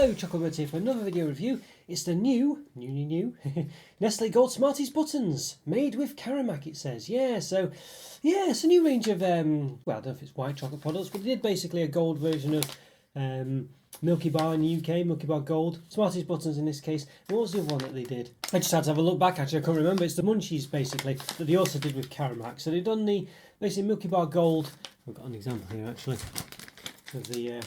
Hello, Chocolo here for another video review. It's the new Nestlé Gold Smarties buttons, made with Caramac, it says. It's a new range of, well, I don't know if it's white chocolate products, but they did basically a gold version of Milky Bar in the UK, Milky Bar Gold, Smarties buttons in this case. And what was the other one that they did? I just had to have a look back, actually, I can't remember. It's the Munchies, basically, that they also did with Caramac. So they've done the, basically, Milky Bar Gold. I've got an example here, actually. Of the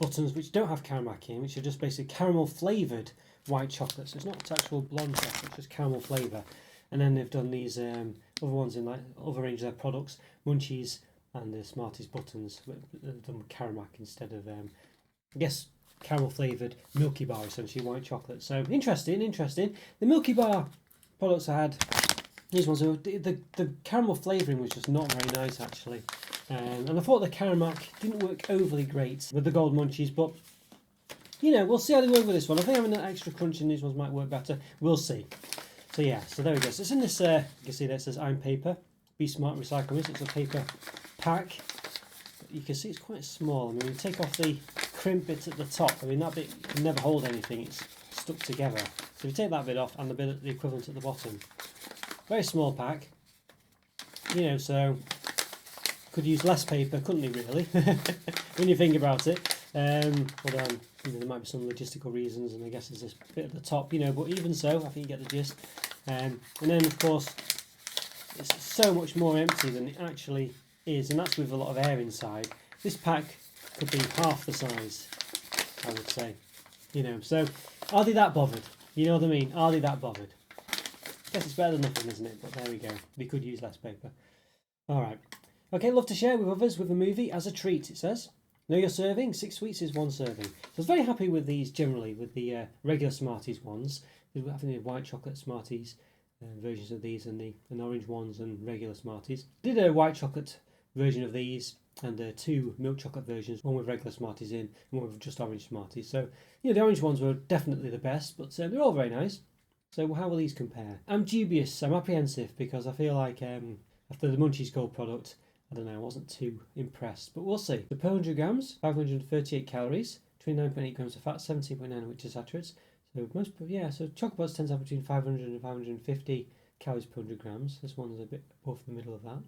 buttons which don't have Caramac in, which are just basically caramel flavoured white chocolate. So it's not actual blonde chocolate, it's just caramel flavour. And then they've done these other ones in like other range of their products, Munchies and the Smarties buttons. They've done with Caramac instead of I guess caramel flavoured Milky Bar, essentially white chocolate. So interesting. The Milky Bar products I had, these ones, the caramel flavouring was just not very nice actually. And I thought the Caramac didn't work overly great with the Gold Munchies, but you know, we'll see how they work with this one. I think having that extra crunch in these ones might work better. We'll see. So yeah, so there we go. So it's in this, you can see there it says I'm paper. Be smart, recycle this. It's a paper pack. But you can see it's quite small. I mean, you take off the crimp bit at the top. I mean, that bit can never hold anything. It's stuck together. So if you take that bit off and the equivalent at the bottom. Very small pack. You know, so could use less paper, couldn't he, really? When you think about it. Although you know, there might be some logistical reasons, and I guess there's this bit at the top, you know, but even so, I think you get the gist. And then, of course, it's so much more empty than it actually is, and that's with a lot of air inside. This pack could be half the size, I would say. You know, so are they that bothered? You know what I mean? Are they that bothered? I guess it's better than nothing, isn't it? But there we go. We could use less paper. All right. Okay, love to share with others with a movie as a treat, it says. Know your serving, 6 sweets is 1 serving. So I was very happy with these generally, with the regular Smarties ones. We're having the white chocolate Smarties versions of these, and the orange ones and regular Smarties. Did a white chocolate version of these, and 2 milk chocolate versions, one with regular Smarties in, and one with just orange Smarties. So, you know, the orange ones were definitely the best, but they're all very nice. So how will these compare? I'm dubious, I'm apprehensive, because I feel like after the Munchies Gold product, I don't know, I wasn't too impressed, but we'll see. The per 100 grams, 538 calories, 29.8 grams of fat, 17.9 of which are saturates. So so chocolate bars tend to have between 500 and 550 calories per 100 grams. This one's a bit above the middle of that,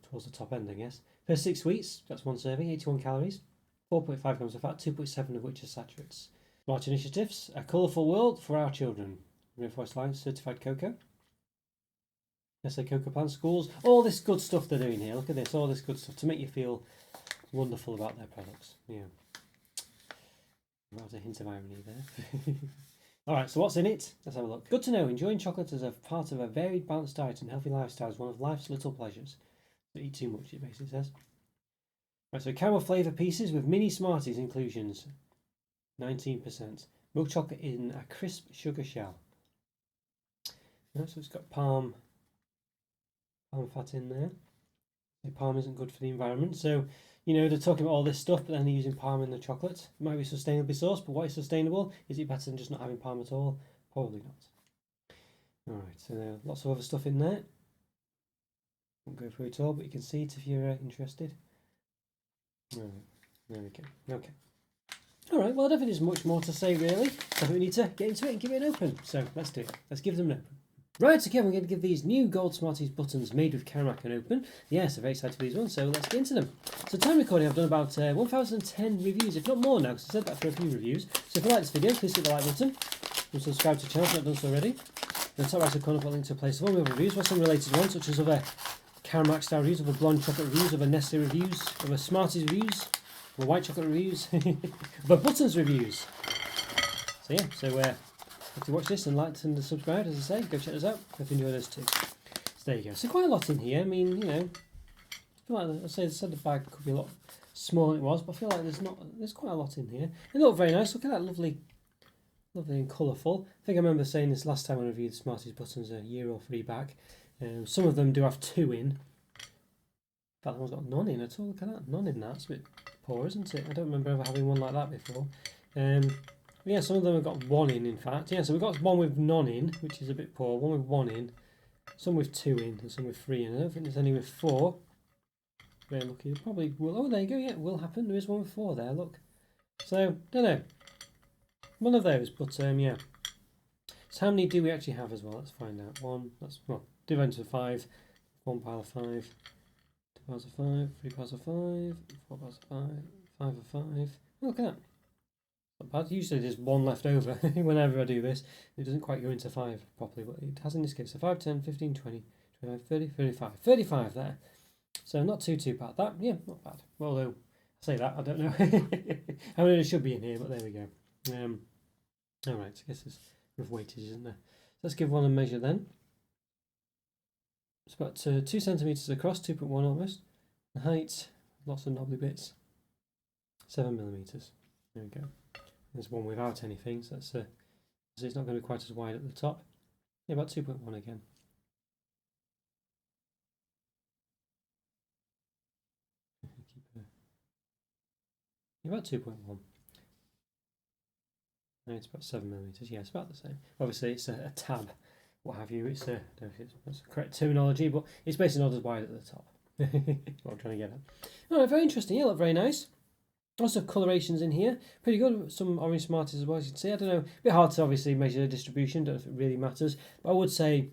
towards the top end, I guess. Per 6 sweets, that's 1 serving, 81 calories, 4.5 grams of fat, 2.7 of which are saturates. Smart initiatives, a colourful world for our children. Rainforest Line, certified cocoa. Nestlé Cocoa Plant Schools, all this good stuff they're doing here. Look at this, all this good stuff to make you feel wonderful about their products. Yeah, that was a hint of irony there. Alright, so what's in it? Let's have a look. Good to know, enjoying chocolate as a part of a varied, balanced diet and healthy lifestyle is one of life's little pleasures. Don't eat too much, it basically says. Right, so caramel flavour pieces with mini Smarties inclusions, 19%. Milk chocolate in a crisp sugar shell. So it's got palm fat in there. The palm isn't good for the environment, so you know they're talking about all this stuff, but then they're using palm in the chocolate. It might be sustainably sourced, but what is sustainable? Is it better than just not having palm at all? Probably not. Alright, so there are lots of other stuff in there. Won't go through it all, but you can see it if you're interested. Alright, there we go. Okay. Alright, well I don't think there's much more to say really. I think we need to get into it and give it an open. So let's do it. Let's give them an open. Right, okay, I'm going to give these new Gold Smarties buttons made with Caramac an open. Yes, I'm very excited for these ones, so let's get into them. So time recording, I've done about 1,010 reviews, if not more now, because I said that for a few reviews. So if you like this video, please hit the like button and subscribe to the channel if you've not done so already. In the top right corner, I've got a link to a place of all my other reviews, with some related ones, such as other Caramac style reviews, other blonde chocolate reviews, other Nestlé reviews, other Smarties reviews, other white chocolate reviews, other buttons reviews. So yeah, if you watch this and liked and subscribed, as I say, go check those out if you enjoy those too. So there you go. So quite a lot in here. I mean, you know, I feel like I said the bag could be a lot smaller than it was, but I feel like there's quite a lot in here. They look very nice. Look at that, lovely and colourful. I think I remember saying this last time I reviewed the Smarties buttons a year or 3 back. Some of them do have 2 in. In fact, that one's got none in at all. Look at that, none in that. It's a bit poor, isn't it? I don't remember ever having one like that before. Yeah, some of them have got 1 in fact. Yeah, so we've got one with none in, which is a bit poor. One with 1 in, some with 2 in, and some with 3 in. I don't think there's any with 4. Very lucky. Probably will. Oh, there you go. Yeah, it will happen. There is one with 4 there. Look. So, don't know. One of those, but yeah. So how many do we actually have as well? Let's find out. One, that's, well, divide into 5. 1 pile of 5. 2 piles of 5. 3 piles of 5. 4 piles of 5. 5 of 5. Look at that. Not bad. Usually there's one left over whenever I do this. It doesn't quite go into 5 properly, but it has in this case. So 5, 10, 15, 20, 25, 30, 35. 35 there. So not too bad. That, yeah, not bad. Although, I say that, I don't know how many there should be in here, but there we go. Alright, so I guess there's rough weightage, isn't there? So let's give one a measure then. It's about 2 centimetres across, 2.1 almost. The height, lots of knobbly bits, 7 millimetres. There we go. There's one without anything, so that's so it's not going to be quite as wide at the top. Yeah, about 2.1 again. About 2.1. And it's about 7 millimetres. Yeah, it's about the same. Obviously, it's a tab, what have you. It's I don't know if it's the correct terminology, but it's basically not as wide at the top. What I'm trying to get at. All right, very interesting. Yeah, look very nice. Lots of colorations in here. Pretty good. Some orange Smarties as well, as you can see. I don't know. A bit hard to obviously measure the distribution. Don't know if it really matters. But I would say,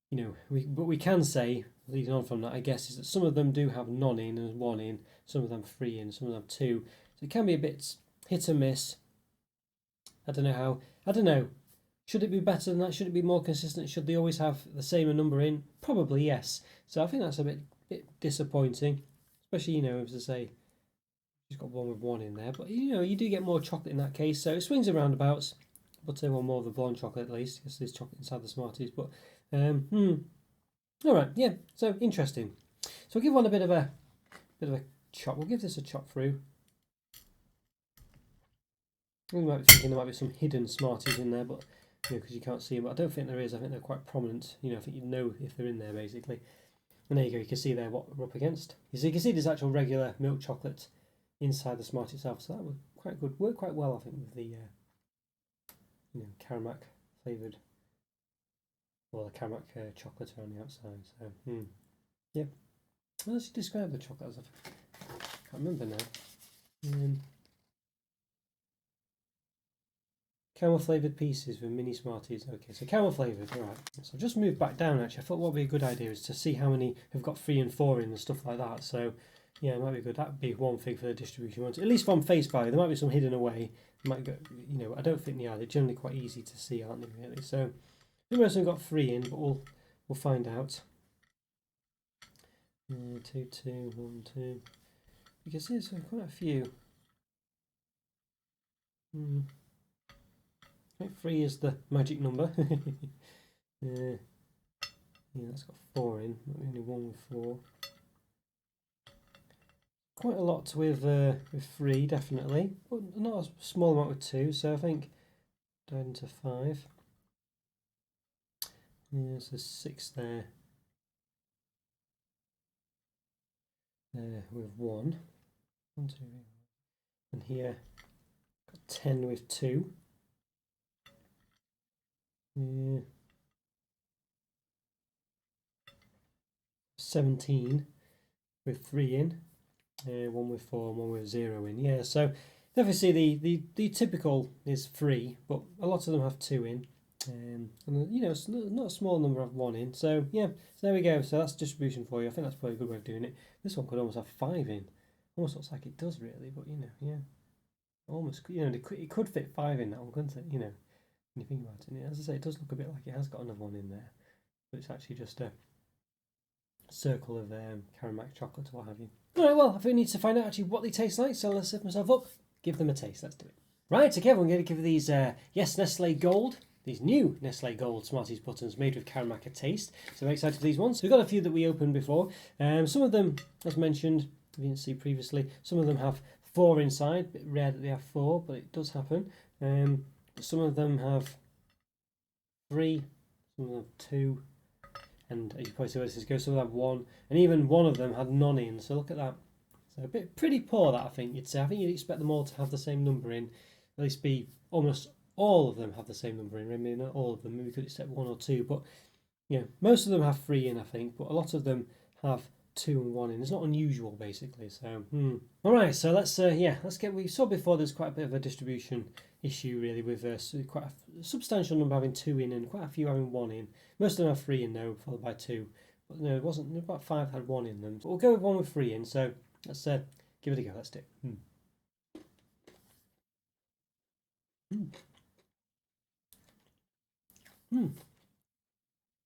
you know, we can say, leading on from that, I guess, is that some of them do have none in and 1 in. Some of them 3 in. Some of them 2. So it can be a bit hit and miss. I don't know how. I don't know. Should it be better than that? Should it be more consistent? Should they always have the same number in? Probably yes. So I think that's a bit disappointing. Especially, you know, as I say, she's got one with 1 in there, but you know, you do get more chocolate in that case, so it swings and roundabouts. But one more of the blonde chocolate at least, because there's chocolate inside the Smarties. But all right, yeah. So interesting. So we'll give one a bit of a chop. We'll give this a chop through. We might be thinking there might be some hidden Smarties in there, but you know, because you can't see them. But I don't think there is. I think they're quite prominent. You know, I think you know if they're in there basically. And there you go. You can see there what we're up against. So you can see there's actual regular milk chocolate inside the Smart itself, so that was quite good. Worked quite well, I think, with the you know, Caramac flavoured, well, the Caramac chocolate around the outside. So yeah. How does she describe the chocolate as? I can't remember now. Caramel flavoured pieces with mini Smarties. Okay, so caramel flavoured. All right. So I've just moved back down. Actually, I thought what would be a good idea is to see how many have got 3 and 4 in and stuff like that. So yeah, it might be good. That'd be one thing for the distribution ones. At least from face value, there might be some hidden away. Might go, you know, I don't think they are. They're generally quite easy to see, aren't they? Really. So I think most of them got 3 in, but we'll find out. 2, 2, 1, 2. You can see there's quite a few. I think 3 is the magic number. Yeah, that's got 4 in. Only 1 with 4. Quite a lot with 3, definitely, but not a small amount with 2. So I think divided into 5. Yeah, so 6 there. There with 1. 1, 2, 3. And here got 10 with 2. Yeah. 17 with 3 in. 1 with 4 and 1 with 0 in. Yeah, so obviously the typical is 3, but a lot of them have 2 in. And you know, it's not a small number of 1 in. So yeah, so there we go. So that's distribution for you. I think that's probably a good way of doing it. This one could almost have 5 in. Almost looks like it does really, but you know, yeah. Almost, you know, it could fit 5 in that one, couldn't it? You know, when you think about it. And as I say, it does look a bit like it has got another one in there. But it's actually just a circle of Caramac chocolate or what have you. Alright, well, I think we need to find out actually what they taste like, so let's set myself up, give them a taste. Let's do it. Right, okay, I'm going to give these, yes, Nestlé Gold, these new Nestlé Gold Smarties buttons made with Caramac a taste. So I'm excited for these ones. So we've got a few that we opened before. Some of them, as mentioned, we didn't see previously, some of them have 4 inside. A bit rare that they have 4, but it does happen. Some of them have 3, some of them have 2. And as you probably see where this is going, some of them have 1, and even one of them had none in. So look at that. So a bit pretty poor, that I think you'd say. I think you'd expect them all to have the same number in, at least be almost all of them have the same number in. Maybe not all of them. Maybe we could accept 1 or 2, but yeah, most of them have 3 in, I think. But a lot of them have 2 and 1 in. It's not unusual, basically. So, all right. So let's get. We saw before there's quite a bit of a distribution issue really with quite a substantial number having 2 in and quite a few having 1 in. Most of them have 3 in though, followed by 2. But no, it wasn't. About 5 had 1 in them. But we'll go with one with 3 in. So let's give it a go. Let's do it.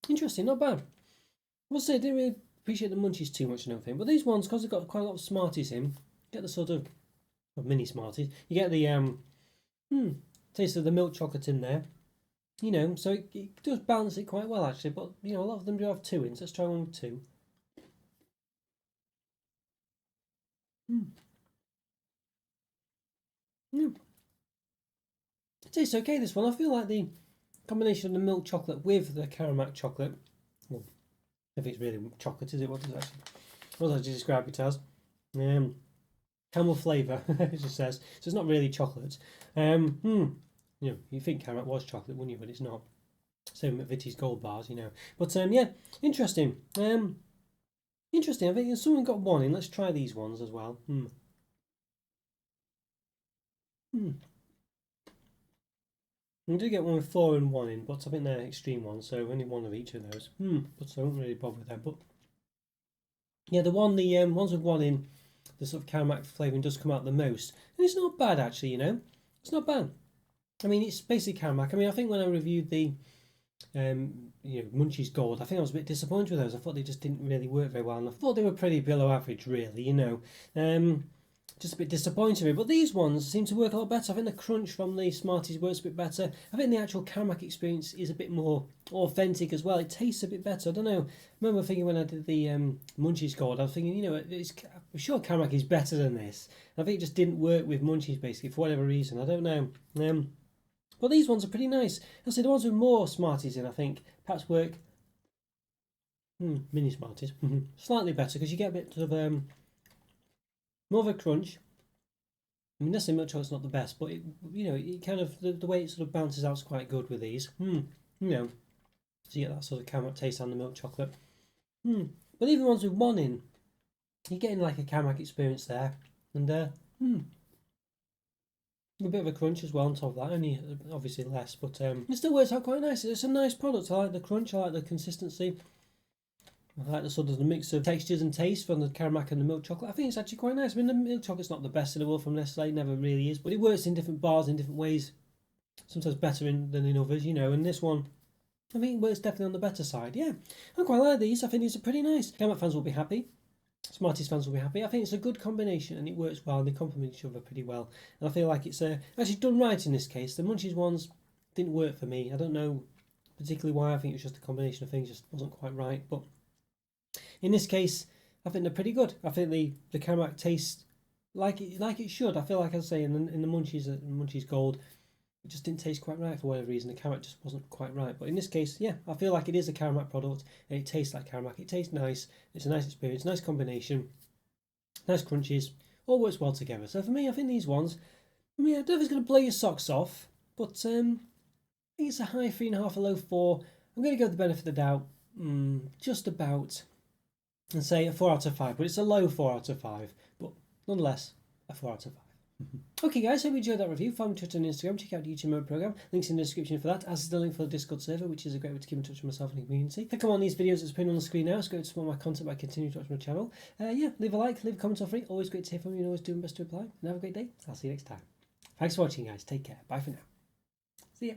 Interesting, not bad. I must say, I didn't really appreciate the munchies too much and everything, but these ones, because they've got quite a lot of Smarties in, get the sort of mini Smarties. You get the taste of the milk chocolate in there, you know. So it does balance it quite well actually. But you know, a lot of them do have 2 in. So let's try one with 2. It tastes okay. This one, I feel like the combination of the milk chocolate with the Caramac chocolate. Well, if it's really chocolate, is it? What does I describe it as? Caramel flavour, it just says. So it's not really chocolate. You know, you think Caramac was chocolate, wouldn't you? But it's not. Same with Vitti's Gold bars, you know. But yeah, interesting. Interesting. I think someone got 1 in. Let's try these ones as well. We do get one with 4 and 1 in, but I think they're extreme ones, so only 1 of each of those. But I don't really bother with them. But yeah, the ones with 1 in, the sort of Caramac flavouring does come out the most, and it's not bad actually. You know, it's not bad. I mean, it's basically Caramac. I mean, I think when I reviewed the Munchies Gold, I think I was a bit disappointed with those. I thought they just didn't really work very well, and I thought they were pretty below average, really. You know, just a bit disappointing. But these ones seem to work a lot better. I think the crunch from the Smarties works a bit better. I think the actual Caramac experience is a bit more authentic as well. It tastes a bit better. I don't know. I remember thinking when I did the Munchies Gold, I was thinking, you know, I'm sure Caramac is better than this. I think it just didn't work with Munchies basically for whatever reason. I don't know. But these ones are pretty nice. I'll say the ones with more Smarties in, I think, perhaps work. Mini Smarties, slightly better because you get a bit of more of a crunch. I mean, Nestlé milk chocolate's not the best, but it kind of the way it sort of bounces out is quite good with these. You know, so you get that sort of Caramac taste on the milk chocolate. But even the ones with 1 in, you're getting like a Caramac experience there, and a bit of a crunch as well on top of that, only obviously less, but it still works out quite nice. It's a nice product. I like the crunch, I like the consistency, I like the sort of the mix of textures and taste from the Caramac and the milk chocolate. I think it's actually quite nice. I mean, the milk chocolate's not the best in the world from Nestlé, never really is, but it works in different bars in different ways, sometimes better than in others, you know, and this one, I think it works definitely on the better side. Yeah, I quite like these. I think these are pretty nice. Caramac fans will be happy. Smarties fans will be happy. I think it's a good combination and it works well and they complement each other pretty well. And I feel like it's actually done right in this case. The Munchies ones didn't work for me. I don't know particularly why. I think it was just a combination of things, just wasn't quite right. But in this case, I think they're pretty good. I think the Caramac tastes like it should. I feel like I say in the Munchies Gold, it just didn't taste quite right for whatever reason. The Caramac just wasn't quite right. But in this case, yeah, I feel like it is a Caramac product and it tastes like Caramac. It tastes nice. It's a nice experience, nice combination, nice crunches. All works well together. So for me, I think these ones, I mean, I don't know if it's going to blow your socks off, but I think it's a high 3.5, a low 4. I'm going to go with the benefit of the doubt, just about, and say a 4 out of 5. But it's a low 4 out of 5. But nonetheless, a 4 out of 5. Okay guys, hope you enjoyed that review. Follow me on Twitter and Instagram, check out the YouTube mode program, links in the description for that, as is the link for the Discord server, which is a great way to keep in touch with myself and the community. Click on these videos that's put on the screen now, it's great to support my content by continuing to watch my channel. Yeah, leave a like, leave a comment or free, always great to hear from you and always doing best to reply. And have a great day, I'll see you next time. Thanks for watching guys, take care, bye for now. See ya.